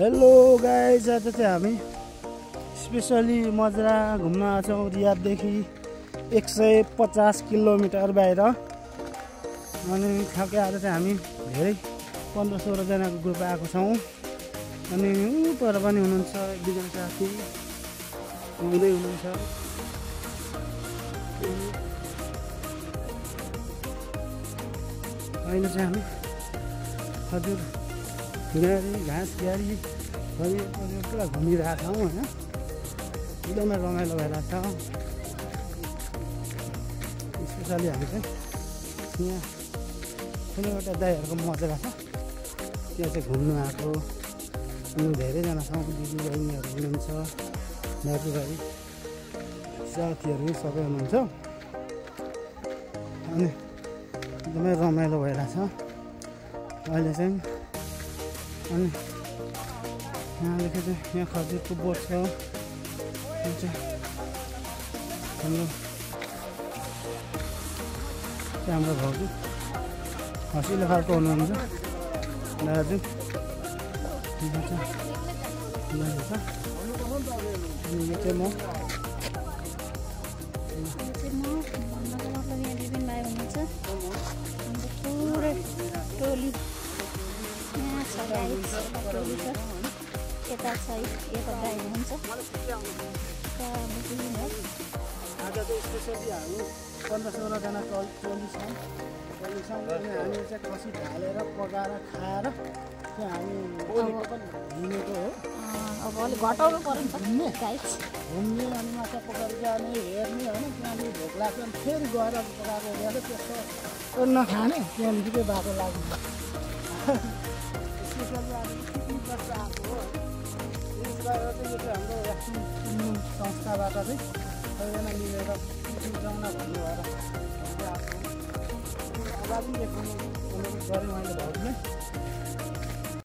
Hello guys, आज चाहिँ हामी स्पेसली मजरा घुम्न आछौँ। रियाददेखि 150 किलोमिटर बाहिर। अनि खालके आज चाहिँ हामी धेरै 15-16 जनाको ग्रुप आएको छौँ। अनि पर पनि हुनुहुन्छ एकजना साथी हुँदै हुनुहुन्छ। अहिले चाहिँ हामी हजुर गाडी घाँस गाडी पुरा घुमिरहेको छौँ होइन। एकदमै रमाइलो भइरहेको छ। स्पेसली हामी चाहिँ यहाँ कुनै एउटा दाइहरूको मजा छ, त्यहाँ चाहिँ घुम्नु आएको। अनि धेरैजना छौँ, दिदीबहिनीहरू हुनुहुन्छ, दाजुभाइ साथीहरू सबै हुनुहुन्छ। अनि एकदमै रमाइलो भइरहेको छ अहिले चाहिँ। अनि यहाँदेखि चाहिँ यहाँ खजुरको बोट छ। यो चाहिँ हाम्रो भाउजू हँसिलो खालको हुनुहुन्छ दाजु। अनि यो चाहिँ म यता छ यता दाइ हुनुहुन्छ। आज चाहिँ स्पेसली हामी 15-16 जना टोली छौँ। अनि हामी चाहिँ खसी ढालेर पकाएर खाएर चाहिँ हामी हिँडेको हो। अब अलिक घटाउनु पर्यो नि त घुम्ने अनि माछा पकाएर जाने हेर्ने होइन। त्यहाँदेखि भोक लाग्छ अनि फेरि गएर पकाएको हेरेर त्यस्तो नखाने, त्यहाँदेखि बाटो लाग्ने। स्पेसली आज पिकनिक बस्दा आएको हो। यो चाहिँ हाम्रो एक्सन संस्थाबाट चाहिँ सबैजना मिलेर पिकनिक जाउन भन्नु भएर आएको। अगाडि देखाउनु गऱ्यौँ अहिले भाउजूले।